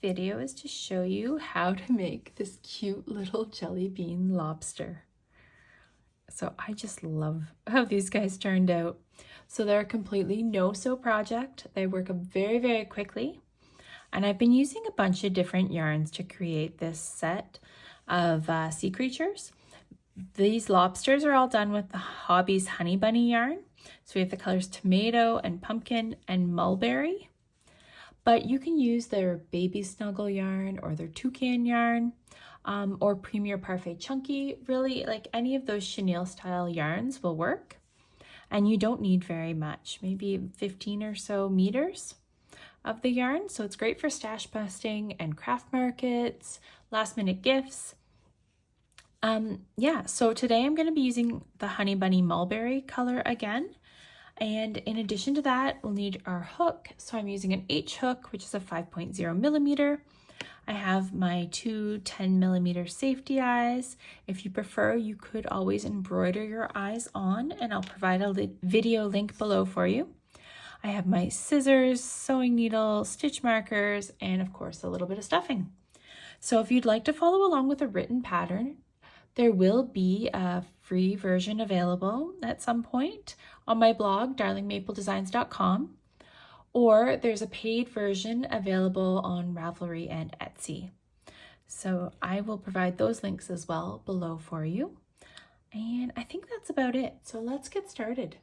video is to show you how to make this cute little jelly bean lobster. So I just love how these guys turned out. So they're a completely no-sew project. They work very, very quickly. And I've been using a bunch of different yarns to create this set of sea creatures. These lobsters are all done with the Hobbii's Honey Bunny yarn. So we have the colors tomato and pumpkin and mulberry. But you can use their baby Snuggle yarn or their Toucan yarn or Premier Parfait Chunky. Really, like any of those chenille style yarns will work. And you don't need very much, maybe 15 or so meters of the yarn. So it's great for stash busting and craft markets, last minute gifts. So today I'm going to be using the Honey Bunny Mulberry color again. And in addition to that, we'll need our hook. So I'm using an H hook, which is a 5.0 millimeter. I have my two 10 millimeter safety eyes. If you prefer, you could always embroider your eyes on, and I'll provide a video link below for you. I have my scissors, sewing needle, stitch markers, and of course a little bit of stuffing. So if you'd like to follow along with a written pattern, there will be a free version available at some point on my blog, darlingmapledesigns.com, or there's a paid version available on Ravelry and Etsy. So I will provide those links as well below for you. And I think that's about it. So let's get started.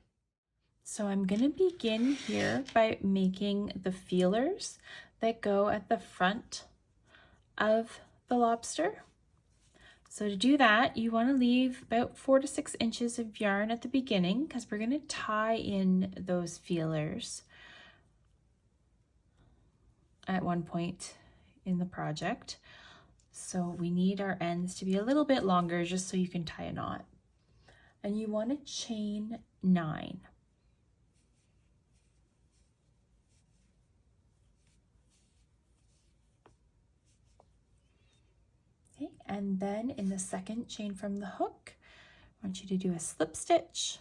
So I'm going to begin here by making the feelers that go at the front of the lobster. So to do that, you want to leave about 4 to 6 inches of yarn at the beginning because we're going to tie in those feelers at one point in the project. So we need our ends to be a little bit longer just so you can tie a knot. And you want to chain 9. Okay, and then in the second chain from the hook, I want you to do a slip stitch.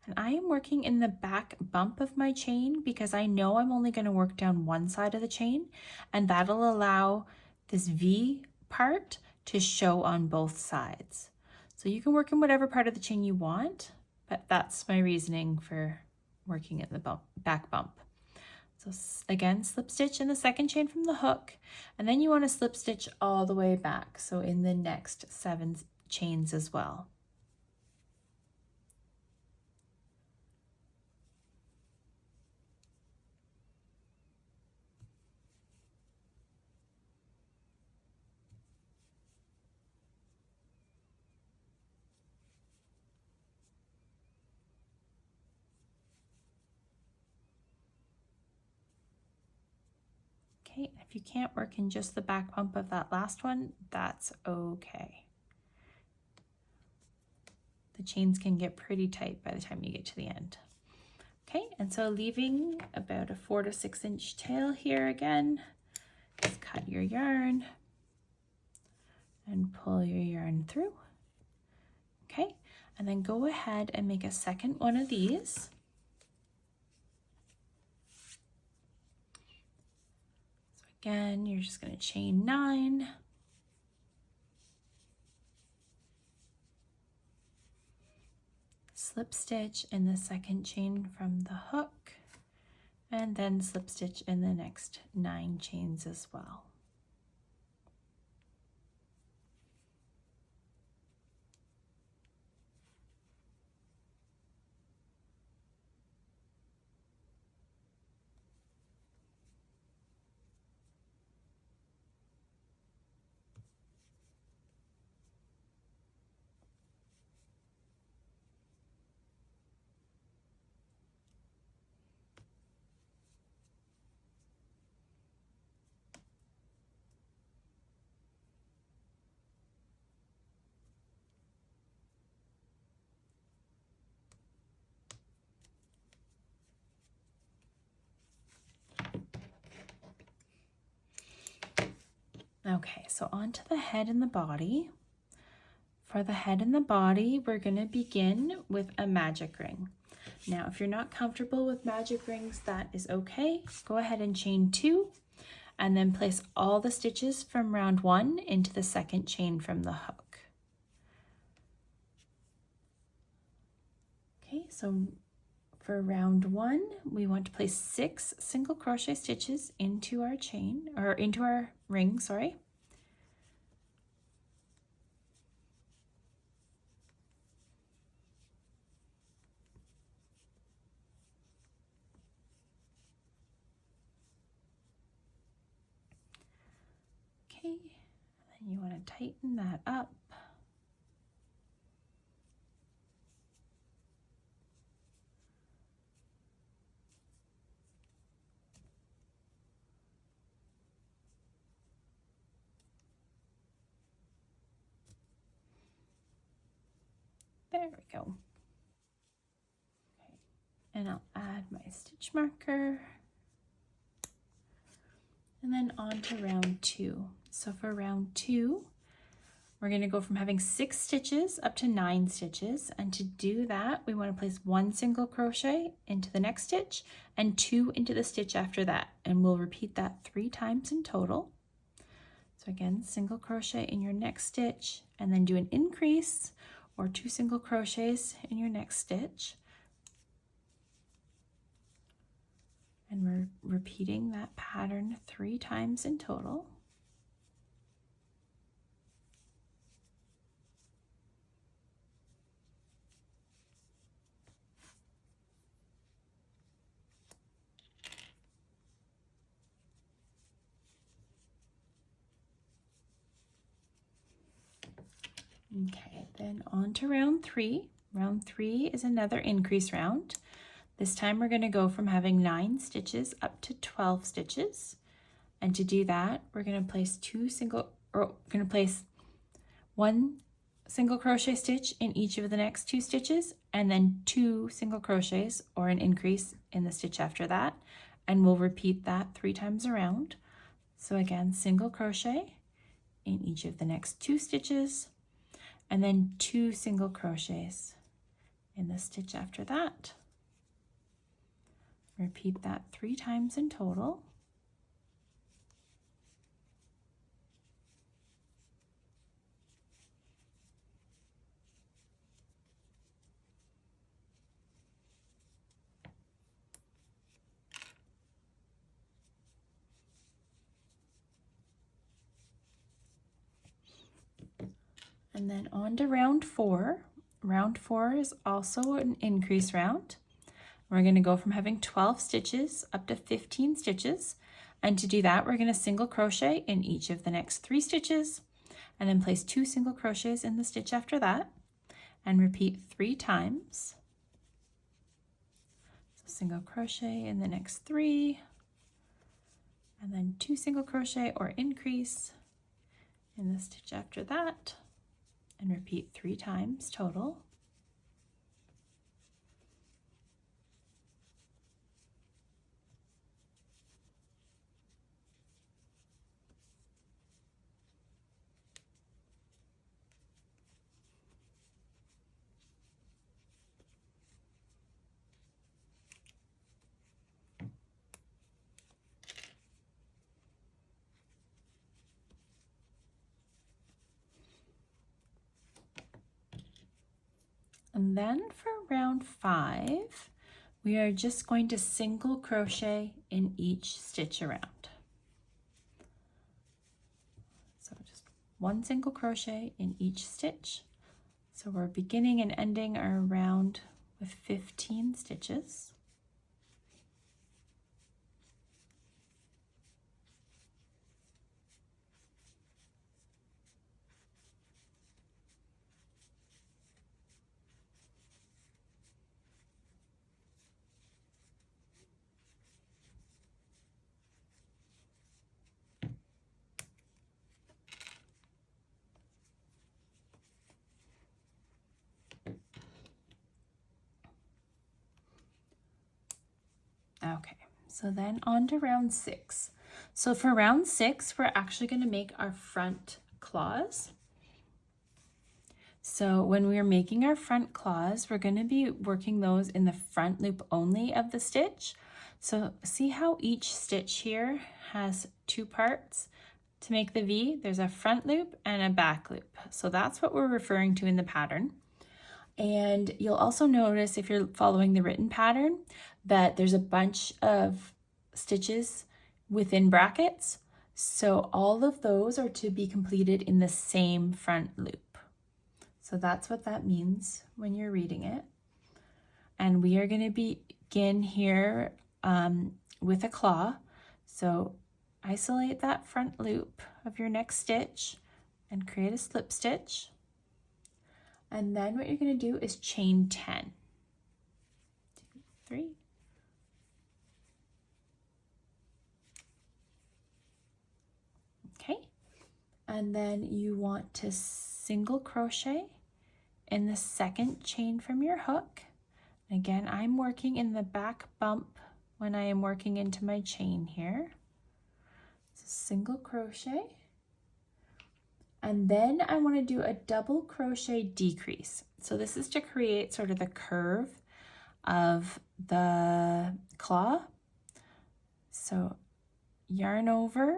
And I am working in the back bump of my chain because I know I'm only going to work down one side of the chain, and that'll allow this V part to show on both sides. So you can work in whatever part of the chain you want, but that's my reasoning for working at the back bump. So again, slip stitch in the second chain from the hook, and then you want to slip stitch all the way back. So in the next 7 chains as well. Okay, if you can't work in just the back bump of that last one, that's okay. The chains can get pretty tight by the time you get to the end. Okay, and so leaving about a 4 to 6 inch tail here again, just cut your yarn and pull your yarn through. Okay, and then go ahead and make a second one of these. Again, you're just going to chain 9. Slip stitch in the second chain from the hook, and then slip stitch in the next 9 chains as well. Okay, so onto the head and the body. For the head and the body, we're going to begin with a magic ring. Now, if you're not comfortable with magic rings, that is okay. Go ahead and chain 2, and then place all the stitches from round 1 into the second chain from the hook. Okay, so for round 1, we want to place 6 single crochet stitches into our chain, or into our ring, sorry. Okay, then you want to tighten that up. There we go. Okay. And I'll add my stitch marker. And then on to round 2. So for round 2, we're going to go from having 6 stitches up to 9 stitches. And to do that, we want to place 1 single crochet into the next stitch and 2 into the stitch after that. And we'll repeat that 3 times in total. So again, single crochet in your next stitch, and then do an increase or 2 single crochets in your next stitch. And we're repeating that pattern 3 times in total. Okay, then on to round 3. Round 3 is another increase round. This time we're going to go from having 9 stitches up to 12 stitches. And to do that, we're going to place 1 single crochet stitch in each of the next 2 stitches, and then 2 single crochets or an increase in the stitch after that. And we'll repeat that 3 times around. So again, single crochet in each of the next 2 stitches, and then 2 single crochets in the stitch after that. Repeat that 3 times in total. And then on to round 4. Round 4 is also an increase round. We're going to go from having 12 stitches up to 15 stitches. And to do that, we're going to single crochet in each of the next 3 stitches, and then place 2 single crochets in the stitch after that, and repeat 3 times. So single crochet in the next 3, and then 2 single crochet or increase in the stitch after that, and repeat 3 times total. And then for round 5, we are just going to single crochet in each stitch around. So just 1 single crochet in each stitch. So we're beginning and ending our round with 15 stitches. Okay, so then on to round 6. So for round 6, we're actually going to make our front claws. So when we are making our front claws, we're going to be working those in the front loop only of the stitch. So see how each stitch here has two parts? To make the V, there's a front loop and a back loop. So that's what we're referring to in the pattern. And you'll also notice if you're following the written pattern that there's a bunch of stitches within brackets. So all of those are to be completed in the same front loop. So that's what that means when you're reading it. And we are going to begin here with a claw. So isolate that front loop of your next stitch and create a slip stitch. And then what you're going to do is chain 10. 2, 3. Okay. And then you want to single crochet in the second chain from your hook. Again, I'm working in the back bump when I am working into my chain here. So single crochet. And then I want to do a double crochet decrease. So this is to create sort of the curve of the claw. So yarn over,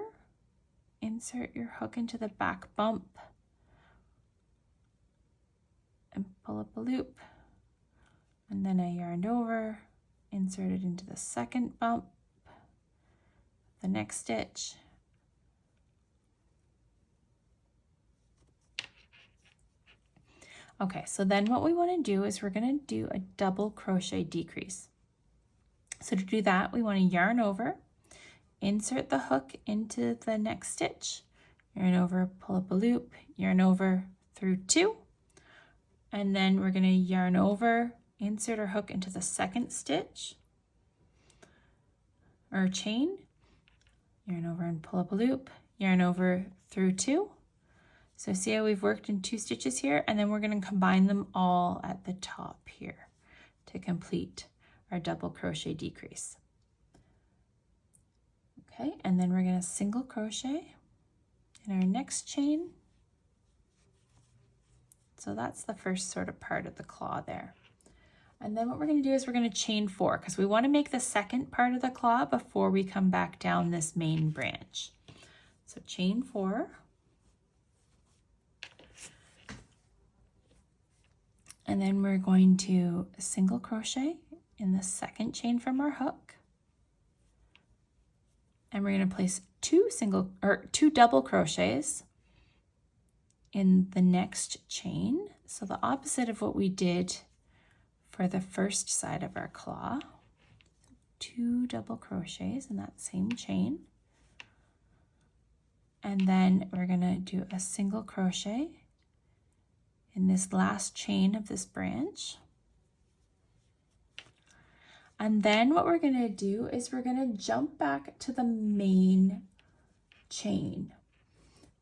insert your hook into the back bump, and pull up a loop. And then I yarned over, insert it into the second bump, the next stitch. Okay, so then what we want to do is we're going to do a double crochet decrease. So to do that, we want to yarn over, insert the hook into the next stitch, yarn over, pull up a loop, yarn over through 2, and then we're going to yarn over, insert our hook into the second stitch or chain, yarn over and pull up a loop, yarn over through 2. So see how we've worked in 2 stitches here, and then we're going to combine them all at the top here to complete our double crochet decrease. Okay, and then we're going to single crochet in our next chain. So that's the first sort of part of the claw there. And then what we're going to do is we're going to chain 4 because we want to make the second part of the claw before we come back down this main branch. So chain 4. And then we're going to single crochet in the second chain from our hook. And we're going to place 2 double crochets in the next chain. So the opposite of what we did for the first side of our claw. 2 double crochets in that same chain. And then we're going to do a single crochet in this last chain of this branch. And then what we're going to do is we're going to jump back to the main chain,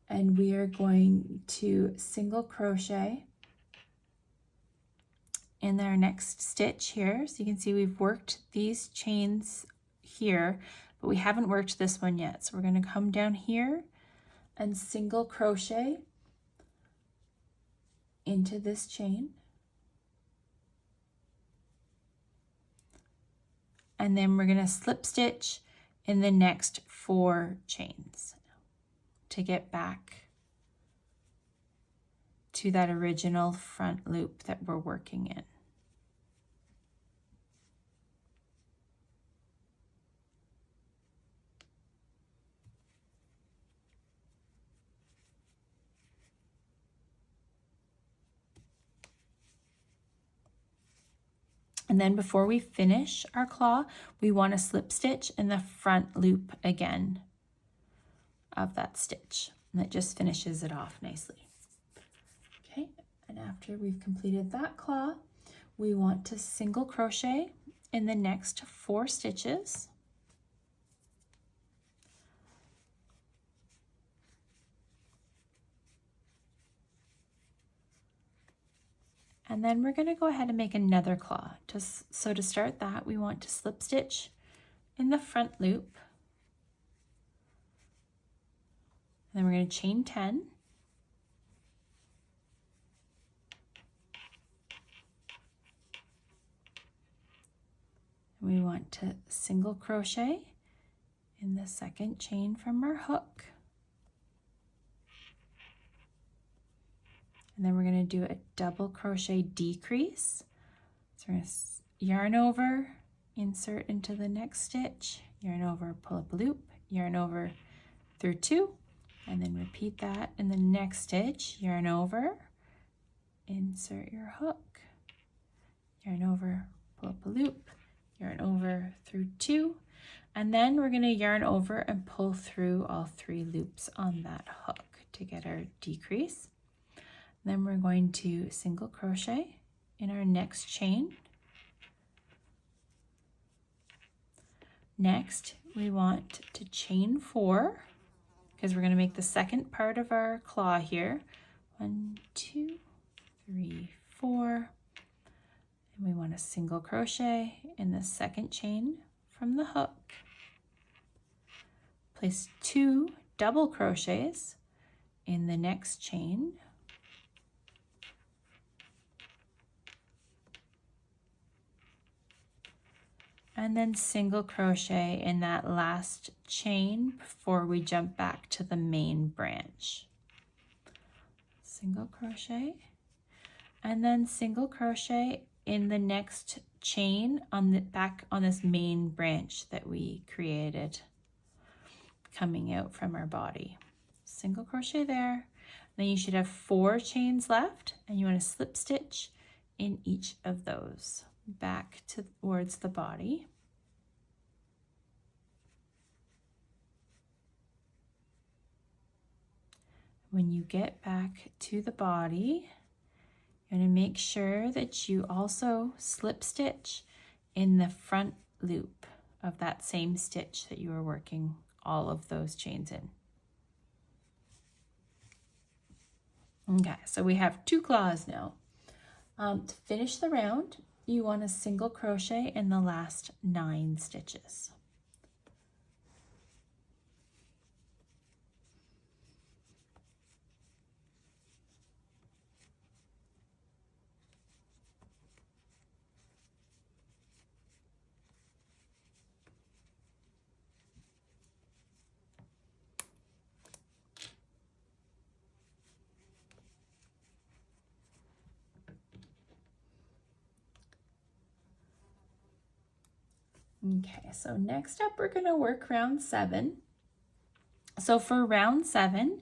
and we are going to single crochet in our next stitch here. So you can see we've worked these chains here, but we haven't worked this one yet. So we're going to come down here and single crochet into this chain, and then we're going to slip stitch in the next 4 chains to get back to that original front loop that we're working in. And then before we finish our claw, we want to slip stitch in the front loop again of that stitch. And that just finishes it off nicely. Okay, and after we've completed that claw, we want to single crochet in the next 4 stitches. And then we're going to go ahead and make another claw. So to start that, we want to slip stitch in the front loop. And then we're going to chain 10. We want to single crochet in the second chain from our hook. And then we're going to do a double crochet decrease. So we're going to yarn over, insert into the next stitch, yarn over, pull up a loop, yarn over through 2, and then repeat that in the next stitch, yarn over, insert your hook, yarn over, pull up a loop, yarn over through 2, and then we're going to yarn over and pull through all 3 loops on that hook to get our decrease. Then we're going to single crochet in our next chain. Next, we want to chain 4 because we're going to make the second part of our claw here. 1, 2, 3, 4. And we want to single crochet in the second chain from the hook. Place 2 double crochets in the next chain. And then single crochet in that last chain before we jump back to the main branch. Single crochet, and then single crochet in the next chain on the back on this main branch that we created coming out from our body. Single crochet there. Then you should have 4 chains left, and you want to slip stitch in each of those back towards the body. When you get back to the body, you're going to make sure that you also slip stitch in the front loop of that same stitch that you were working all of those chains in. Okay, so we have 2 claws now. To finish the round, you want to single crochet in the last 9 stitches. Okay, so next up we're going to work round 7. So for round 7,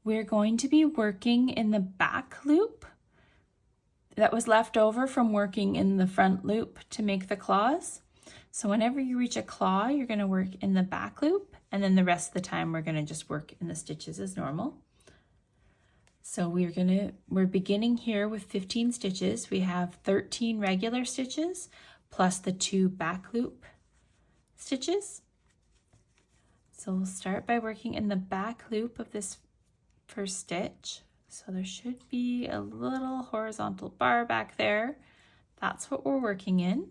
we're going to be working in the back loop that was left over from working in the front loop to make the claws. So whenever you reach a claw, you're going to work in the back loop, and then the rest of the time we're going to just work in the stitches as normal. So we're beginning here with 15 stitches. We have 13 regular stitches plus the 2 back loop stitches. So we'll start by working in the back loop of this first stitch. So there should be a little horizontal bar back there. That's what we're working in.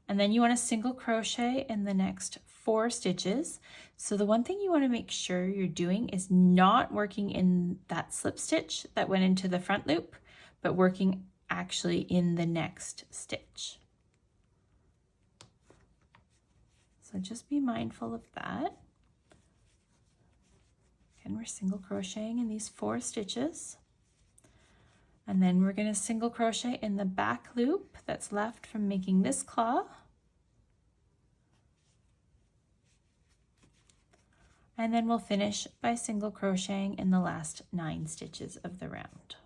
And then you want to single crochet in the next 4 stitches. So the one thing you want to make sure you're doing is not working in that slip stitch that went into the front loop, but working actually in the next stitch. So just be mindful of that. Again, we're single crocheting in these 4 stitches. And then we're going to single crochet in the back loop that's left from making this claw. And then we'll finish by single crocheting in the last 9 stitches of the round.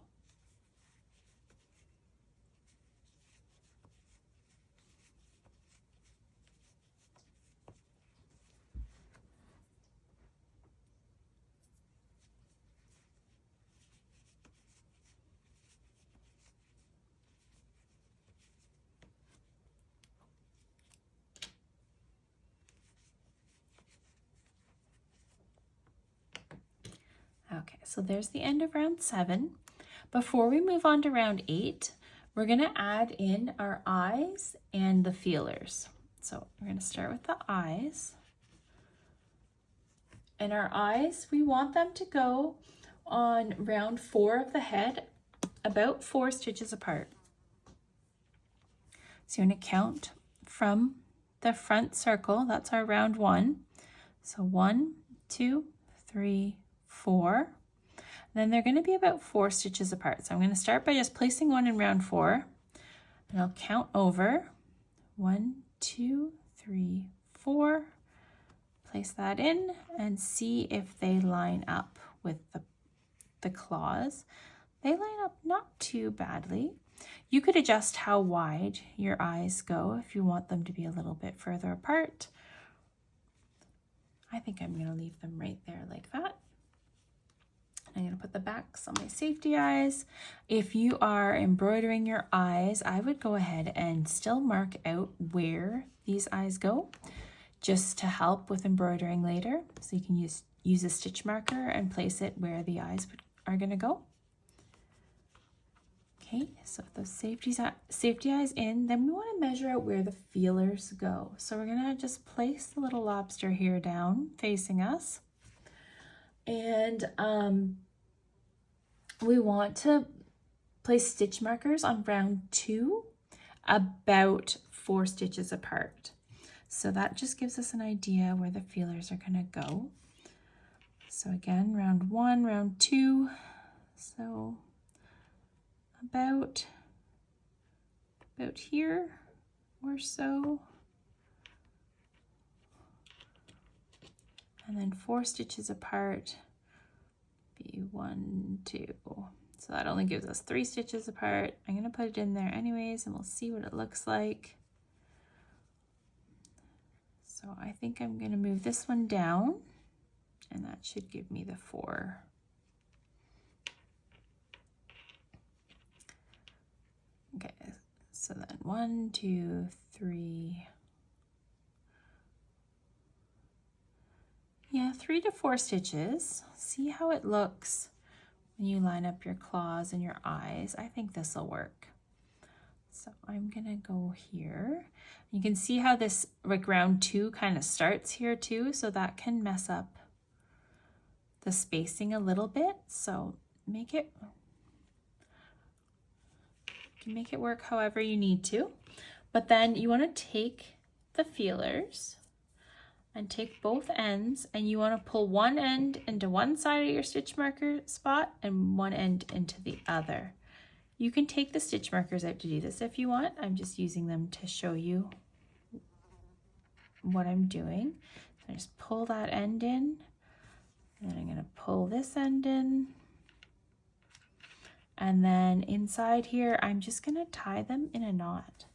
Okay, so there's the end of round 7. Before we move on to round 8, we're going to add in our eyes and the feelers. So we're going to start with the eyes. And our eyes, we want them to go on round 4 of the head, about 4 stitches apart. So you're going to count from the front circle. That's our round 1. So 1, 2, 3, 4. Then they're going to be about 4 stitches apart. So I'm going to start by just placing one in round 4, and I'll count over 1, 2, 3, 4. Place that in and see if they line up with the claws. They line up not too badly. You could adjust how wide your eyes go if you want them to be a little bit further apart. I think I'm going to leave them right there like that. I'm going to put the backs on my safety eyes. If you are embroidering your eyes, I would go ahead and still mark out where these eyes go, just to help with embroidering later. So you can use a stitch marker and place it where the eyes are going to go. Okay, so those safety eyes in, then we want to measure out where the feelers go. So we're going to just place the little lobster here down facing us. And we want to place stitch markers on round 2 about 4 stitches apart. So that just gives us an idea where the feelers are going to go. So again, round 1, round 2, so about here or so. And then 4 stitches apart, be 1, 2. So that only gives us 3 stitches apart. I'm going to put it in there anyways, and we'll see what it looks like. So I think I'm going to move this one down, and that should give me the 4. Okay, so then 1, 2, 3. Yeah, 3 to 4 stitches. See how it looks when you line up your claws and your eyes. I think this will work. So I'm gonna go here. You can see how this like round 2 kind of starts here too, so that can mess up the spacing a little bit. So make it work however you need to. But then you want to take the feelers and take both ends, and you want to pull one end into one side of your stitch marker spot and one end into the other. You can take the stitch markers out to do this if you want. I'm just using them to show you what I'm doing. So I just pull that end in, and then I'm going to pull this end in. And then inside here, I'm just going to tie them in a knot.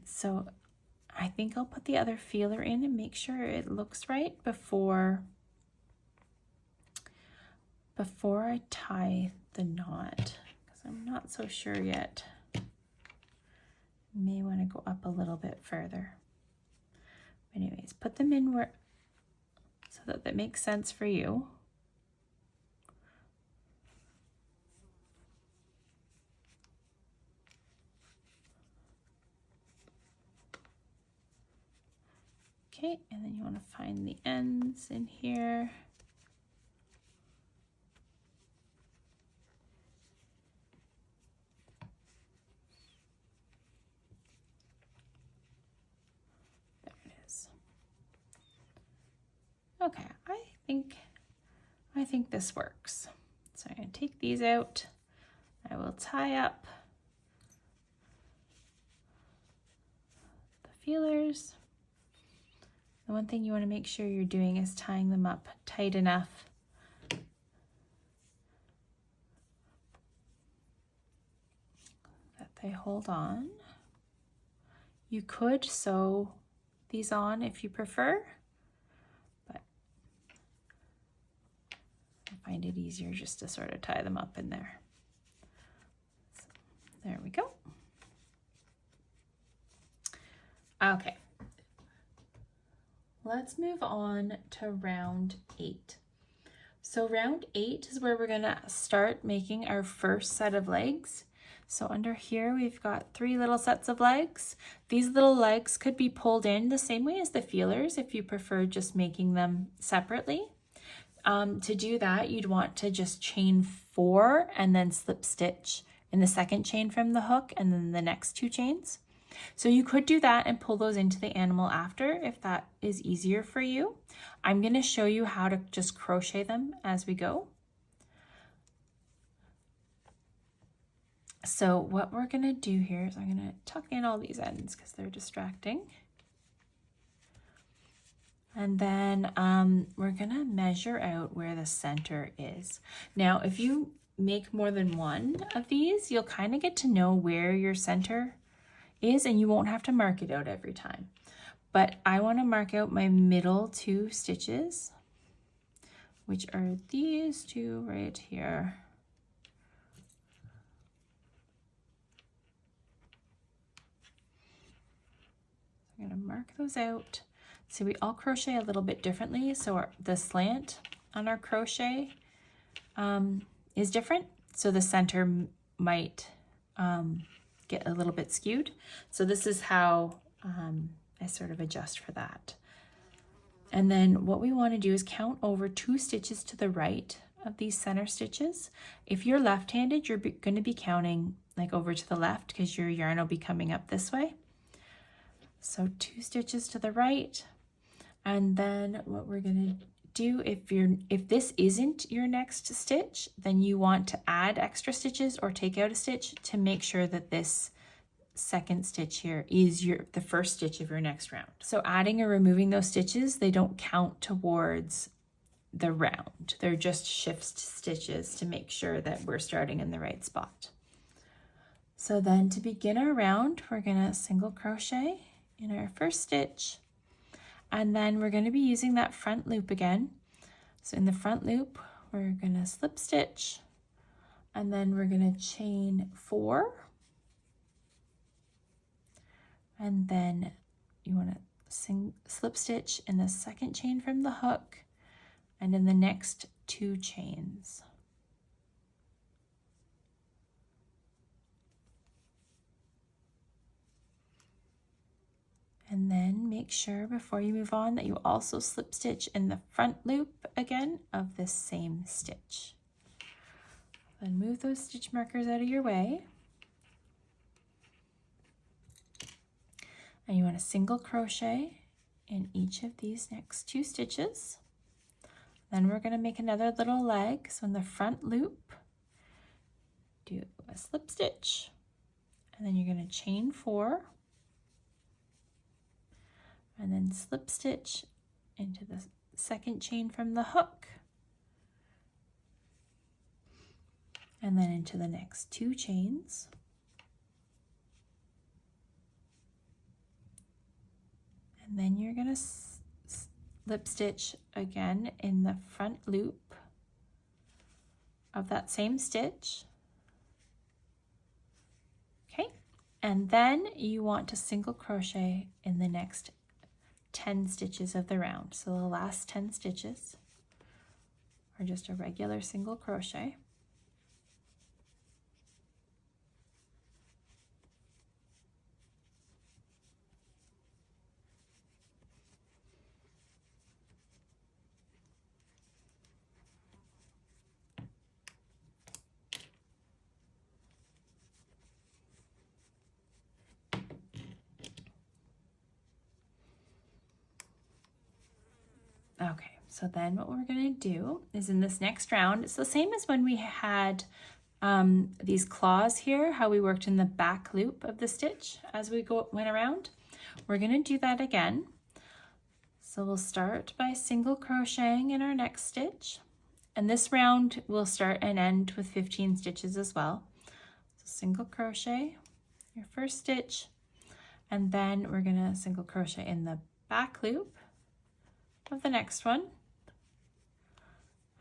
So I think I'll put the other feeler in and make sure it looks right before I tie the knot, because I'm not so sure yet. May want to go up a little bit further. Anyways, put them in where so that makes sense for you. Okay, and then you want to find the ends in here. There it is. Okay, I think this works. So I'm going to take these out. I will tie up the feelers. The one thing you want to make sure you're doing is tying them up tight enough that they hold on. You could sew these on if you prefer, but I find it easier just to sort of tie them up in there. So, there we go. Okay. Let's move on to round 8. So round 8 is where we're going to start making our first set of legs. So under here we've got 3 little sets of legs. These little legs could be pulled in the same way as the feelers if you prefer just making them separately. To do that, you'd want to just chain 4 and then slip stitch in the second chain from the hook and then the next 2 chains. So you could do that and pull those into the animal after if that is easier for you. I'm going to show you how to just crochet them as we go. So what we're going to do here is I'm going to tuck in all these ends because they're distracting. And then we're going to measure out where the center is. Now, if you make more than one of these, you'll kind of get to know where your center is and you won't have to mark it out every time. But I want to mark out my middle 2 stitches, which are these 2 right here. I'm going to mark those out. So we all crochet a little bit differently. So the slant on our crochet is different. So the center might get a little bit skewed. So this is how I sort of adjust for that. And then what we want to do is count over 2 stitches to the right of these center stitches. If you're left-handed, you're going to be counting like over to the left because your yarn will be coming up this way. So 2 stitches to the right. And then what we're going to do, if this isn't your next stitch, then you want to add extra stitches or take out a stitch to make sure that this second stitch here is the first stitch of your next round. So adding or removing those stitches, they don't count towards the round. They're just shift stitches to make sure that we're starting in the right spot. So then to begin our round, we're going to single crochet in our first stitch. And then we're going to be using that front loop again. So in the front loop, we're going to slip stitch and then we're going to chain 4. And then you want to slip stitch in the second chain from the hook and in the next 2 chains. And then make sure before you move on that you also slip stitch in the front loop again of this same stitch. Then move those stitch markers out of your way. And you want to single crochet in each of these next 2 stitches. Then we're going to make another little leg. So in the front loop, do a slip stitch, and then you're going to chain 4. And then slip stitch into the second chain from the hook. And then into the next 2 chains. And then you're going to slip stitch again in the front loop of that same stitch. Okay, and then you want to single crochet in the next 10 stitches of the round. So the last 10 stitches are just a regular single crochet. Okay, so then what we're going to do is in this next round, it's the same as when we had these claws here, how we worked in the back loop of the stitch as we went around. We're going to do that again. So we'll start by single crocheting in our next stitch. And this round will start and end with 15 stitches as well. So single crochet your first stitch, and then we're going to single crochet in the back loop of the next one,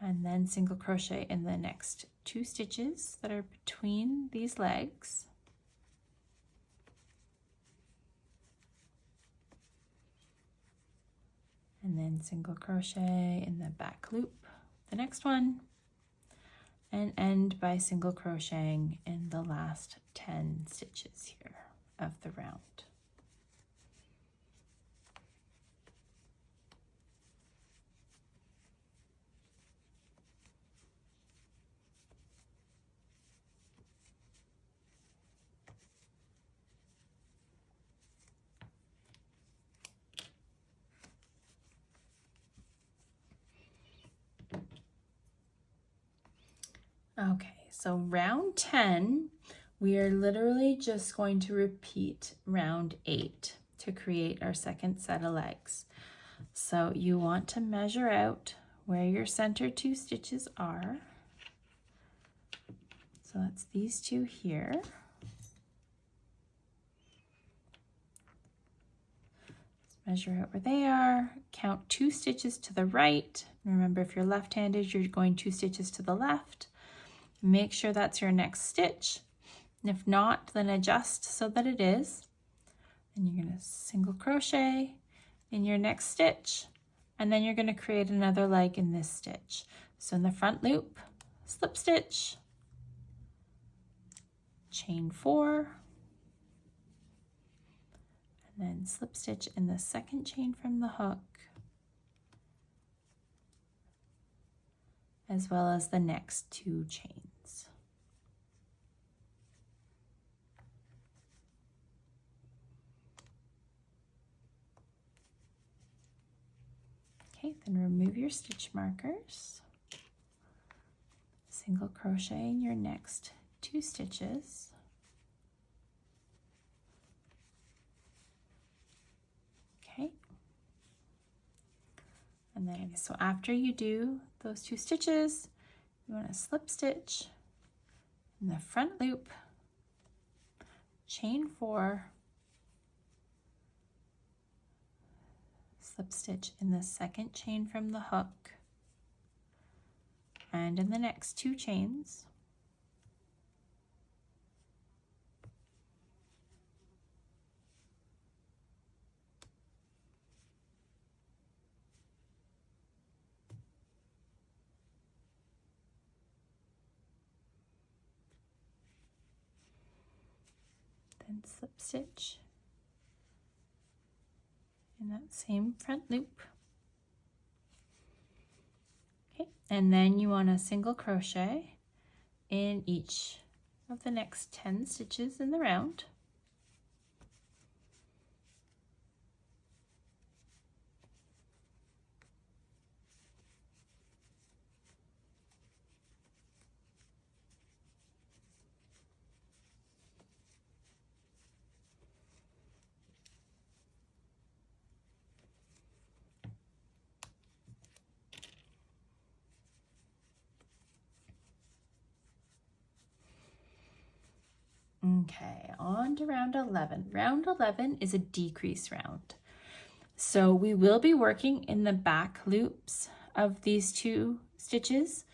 and then single crochet in the next 2 stitches that are between these legs. And then single crochet in the back loop, the next one, and end by single crocheting in the last 10 stitches here of the round. Okay, so round 10, we are literally just going to repeat round 8 to create our second set of legs. So you want to measure out where your center 2 stitches are. So that's these 2 here. Measure out where they are, count 2 stitches to the right. Remember, if you're left-handed, you're going 2 stitches to the left. Make sure that's your next stitch. And if not, then adjust so that it is. And you're going to single crochet in your next stitch. And then you're going to create another leg in this stitch. So in the front loop, slip stitch, chain 4, and then slip stitch in the second chain from the hook, as well as the next 2 chains. Okay, then remove your stitch markers, single crochet in your next 2 stitches, okay, and then so after you do those 2 stitches, you want to slip stitch in the front loop, chain 4, slip stitch in the second chain from the hook, and in the next 2 chains, then slip stitch in that same front loop. Okay, and then you want to single crochet in each of the next 10 stitches in the round. Okay, on to round 11. Round 11 is a decrease round. So we will be working in the back loops of these 2 stitches,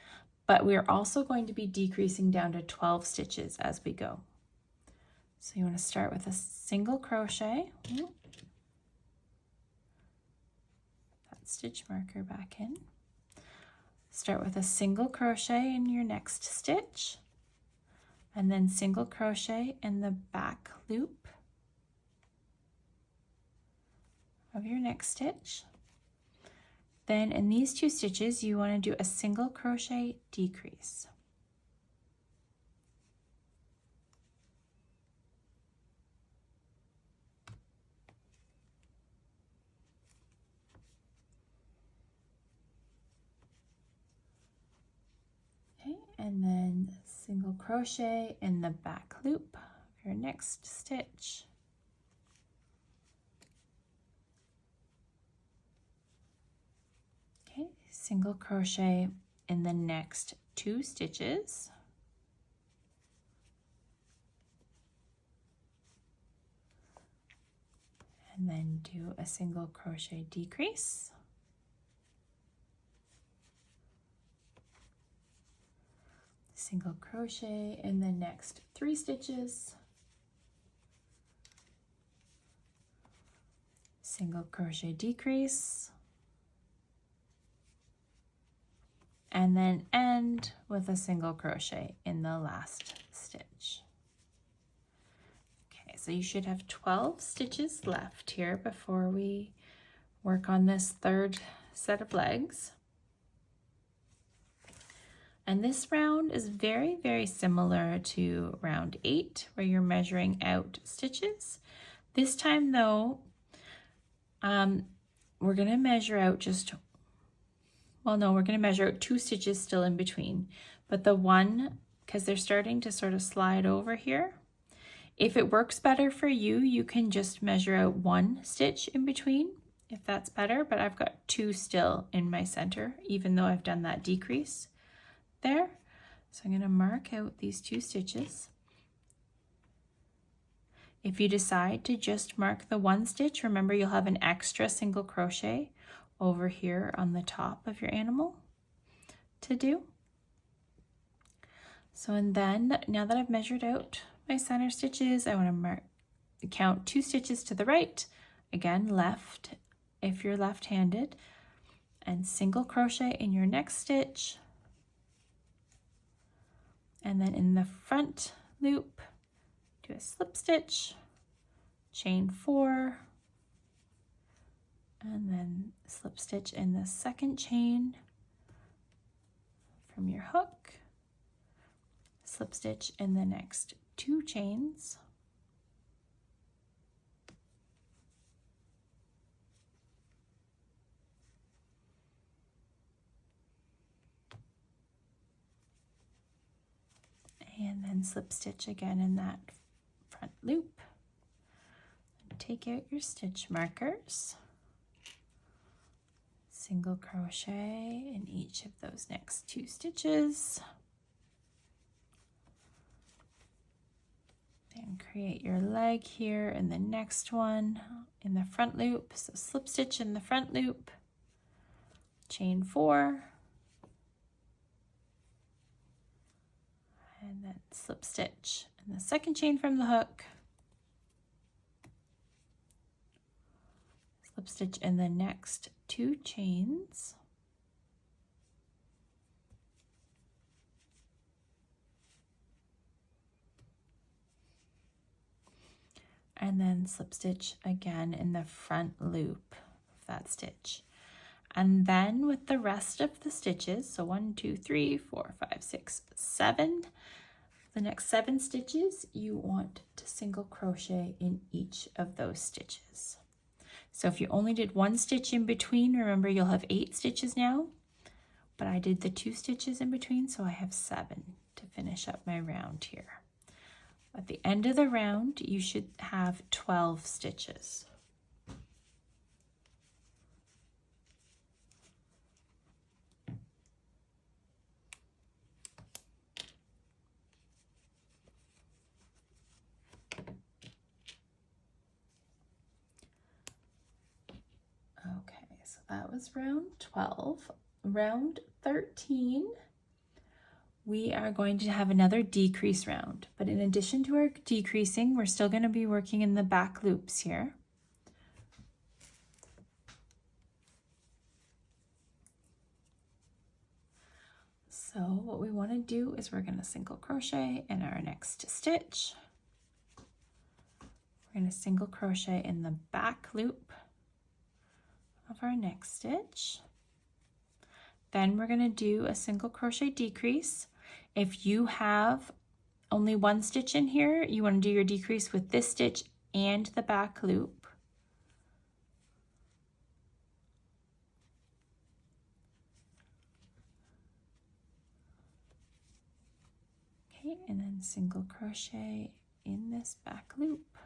but we're also going to be decreasing down to 12 stitches as we go. So you want to start with a single crochet. That stitch marker back in. Start with a single crochet in your next stitch, and then single crochet in the back loop of your next stitch. Then in these 2 stitches, you want to do a single crochet decrease. Okay, and then single crochet in the back loop of your next stitch. Okay, single crochet in the next 2 stitches. And then do a single crochet decrease. Single crochet in the next 3 stitches. Single crochet decrease. And then end with a single crochet in the last stitch. Okay, so you should have 12 stitches left here before we work on this third set of legs. And this round is very, very similar to round 8, where you're measuring out stitches. This time though, we're gonna measure out we're gonna measure out 2 stitches still in between, but the one, because they're starting to sort of slide over here, if it works better for you, you can just measure out 1 stitch in between, if that's better, but I've got 2 still in my center, even though I've done that decrease there. So I'm going to mark out these 2 stitches. If you decide to just mark the 1 stitch, remember you'll have an extra single crochet over here on the top of your animal to do. So, and then now that I've measured out my center stitches, I want to count 2 stitches to the right, again left if you're left-handed, and single crochet in your next stitch, and then in the front loop do a slip stitch, chain 4, and then slip stitch in the second chain from your hook, slip stitch in the next 2 chains, and then slip stitch again in that front loop. And take out your stitch markers, single crochet in each of those next 2 stitches, and create your leg here in the next one in the front loop. So slip stitch in the front loop, chain 4, and then slip stitch in the second chain from the hook, slip stitch in the next 2 chains, and then slip stitch again in the front loop of that stitch. And then with the rest of the stitches, so 1, 2, 3, 4, 5, 6, 7, the next 7 stitches, you want to single crochet in each of those stitches. So if you only did 1 stitch in between, remember you'll have 8 stitches now, but I did the 2 stitches in between, so I have 7 to finish up my round here. At the end of the round, you should have 12 stitches. Okay, so that was round 12. Round 13, we are going to have another decrease round, but in addition to our decreasing, we're still going to be working in the back loops here. So what we want to do is we're going to single crochet in our next stitch. We're going to single crochet in the back loop of our next stitch. Then we're going to do a single crochet decrease. If you have only 1 stitch in here, you want to do your decrease with this stitch and the back loop. Okay, and then single crochet in this back loop.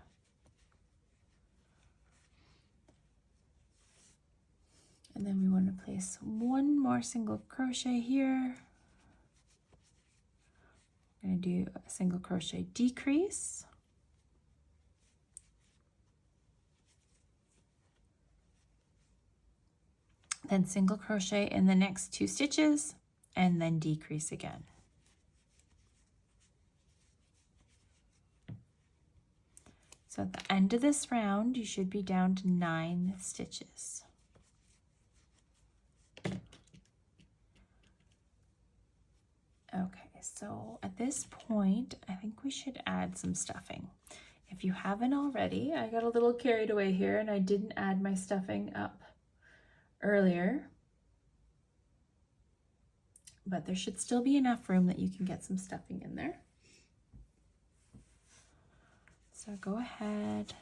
And then we want to place 1 more single crochet here. We're going to do a single crochet decrease. Then single crochet in the next 2 stitches and then decrease again. So at the end of this round, you should be down to 9 stitches. Okay, so at this point, I think we should add some stuffing. If you haven't already, I got a little carried away here and I didn't add my stuffing up earlier, but there should still be enough room that you can get some stuffing in there. So go ahead,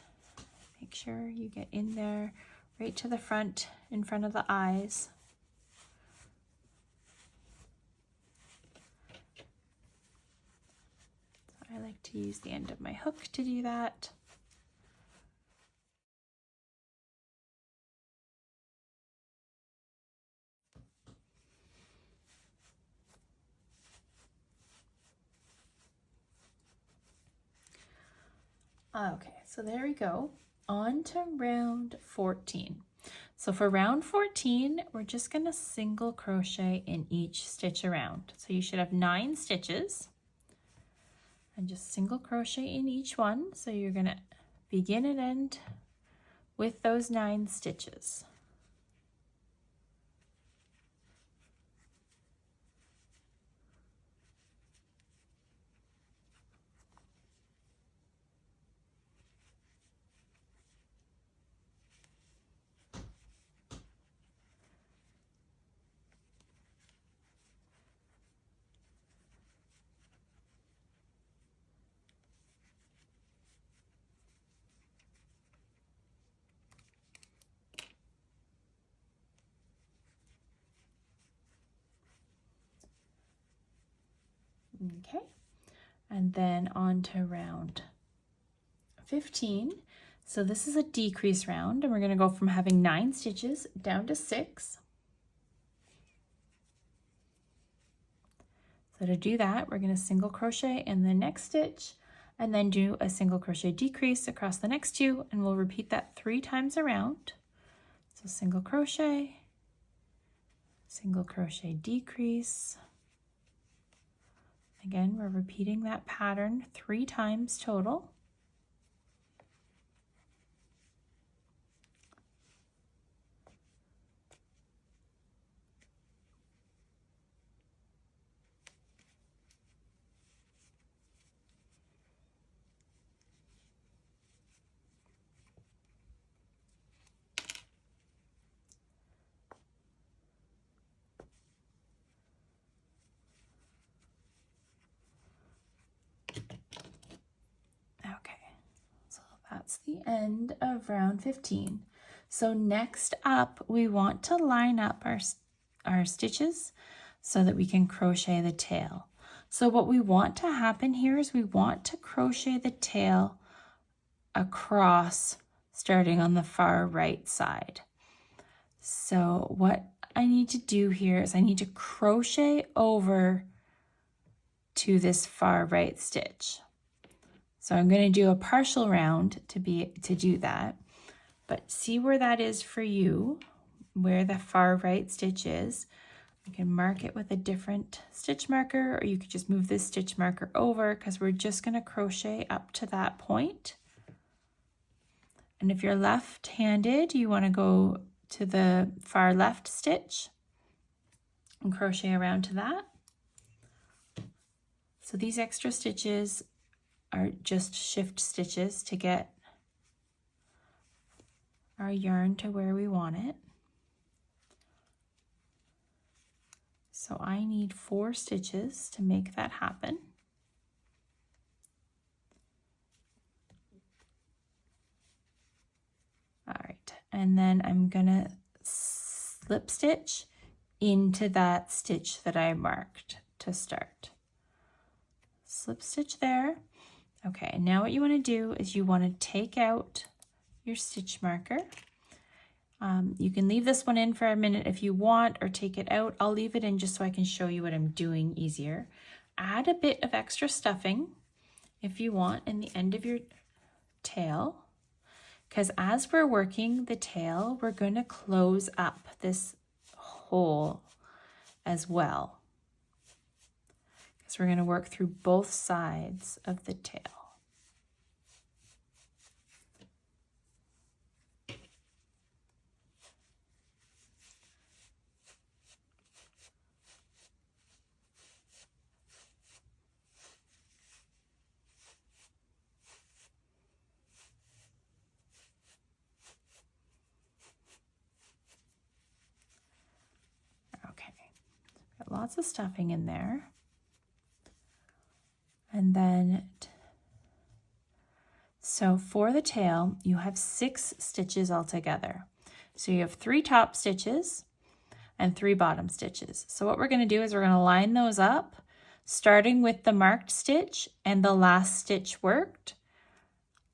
make sure you get in there right to the front, in front of the eyes. like to use the end of my hook to do that. Okay, so there we go. On to round 14. So for round 14, we're just going to single crochet in each stitch around. So you should have 9 stitches and just single crochet in each one. So you're going to begin and end with those 9 stitches. Okay, and then on to round 15. So this is a decrease round, and we're going to go from having 9 stitches down to 6. So to do that, we're going to single crochet in the next stitch and then do a single crochet decrease across the next 2, and we'll repeat that 3 times around. So single crochet decrease. Again, we're repeating that pattern 3 times total. That's the end of round 15. So next up, we want to line up our stitches so that we can crochet the tail. So what we want to happen here is we want to crochet the tail across, starting on the far right side. So what I need to do here is I need to crochet over to this far right stitch. So I'm going to do a partial round to do that, but see where that is for you, where the far right stitch is. You can mark it with a different stitch marker, or you could just move this stitch marker over, because we're just going to crochet up to that point. And if you're left-handed, you want to go to the far left stitch and crochet around to that. So these extra stitches are just shift stitches to get our yarn to where we want it. So I need 4 stitches to make that happen. All right, and then I'm gonna slip stitch into that stitch that I marked to start. Slip stitch there. Okay, now what you want to do is you want to take out your stitch marker. You can leave this one in for a minute if you want, or take it out. I'll leave it in just so I can show you what I'm doing easier. Add a bit of extra stuffing if you want in the end of your tail, because as we're working the tail, we're going to close up this hole as well. So we're going to work through both sides of the tail. Okay, got lots of stuffing in there. And then, so for the tail, you have 6 stitches altogether. So you have 3 top stitches and 3 bottom stitches. So what we're going to do is we're going to line those up starting with the marked stitch and the last stitch worked,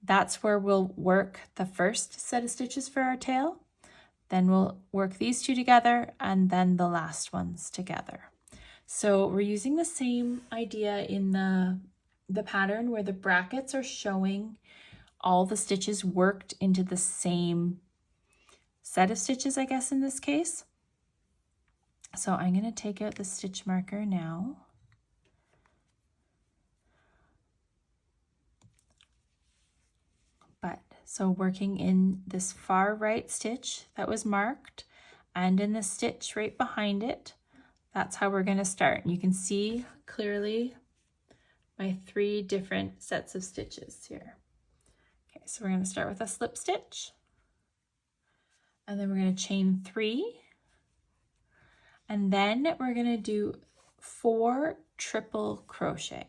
that's where we'll work the first set of stitches for our tail. Then we'll work these two together and then the last ones together. So we're using the same idea in the pattern where the brackets are showing all the stitches worked into the same set of stitches, I guess, in this case. So I'm going to take out the stitch marker now. So working in this far right stitch that was marked and in the stitch right behind it, that's how we're going to start. And you can see clearly my 3 different sets of stitches here. Okay, so we're going to start with a slip stitch, and then we're going to chain 3, and then we're going to do 4 triple crochet.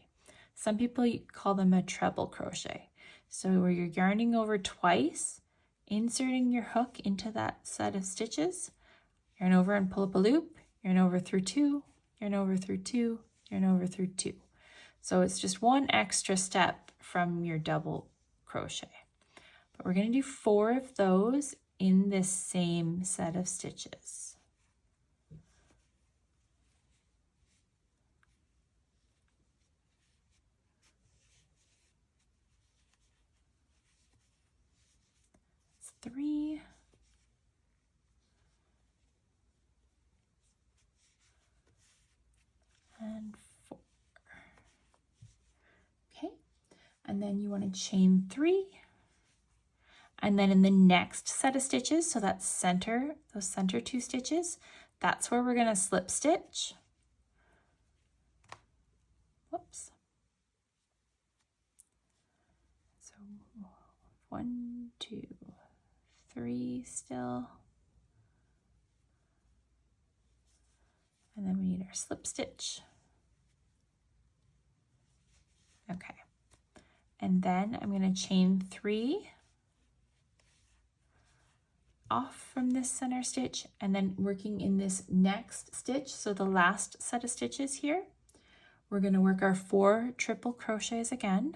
Some people call them a treble crochet. So where you're yarning over twice, inserting your hook into that set of stitches, yarn over and pull up a loop, yarn over through 2, yarn over through 2, yarn over through 2. So it's just one extra step from your double crochet. But we're going to do 4 of those in this same set of stitches. It's 3. And 4. Okay, and then you want to chain 3, and then in the next set of stitches, so that's center, those center 2 stitches, that's where we're going to slip stitch. Whoops. So 1, 2, 3 still, and then we need our slip stitch. Okay, and then I'm going to chain 3 off from this center stitch, and then working in this next stitch, so the last set of stitches here, we're going to work our 4 triple crochets again.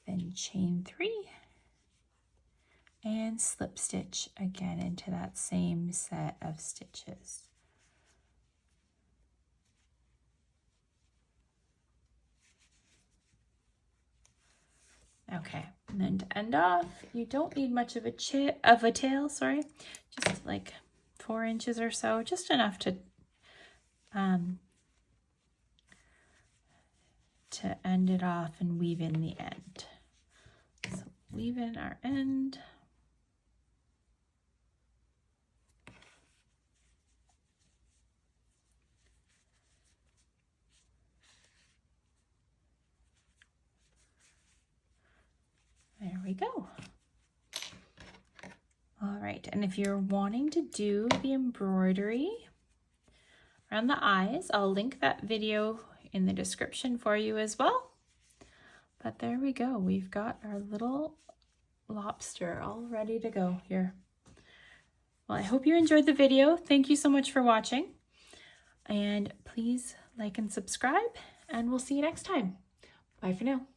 Then chain 3 and slip stitch again into that same set of stitches. Okay, and then to end off, you don't need much of a tail, sorry, just like 4 inches or so, just enough to end it off and weave in the end. So weave in our end. There we go. All right, and if you're wanting to do the embroidery around the eyes, I'll link that video in the description for you as well. But there we go. We've got our little lobster all ready to go here. Well, I hope you enjoyed the video. Thank you so much for watching. And please like and subscribe, and we'll see you next time. Bye for now.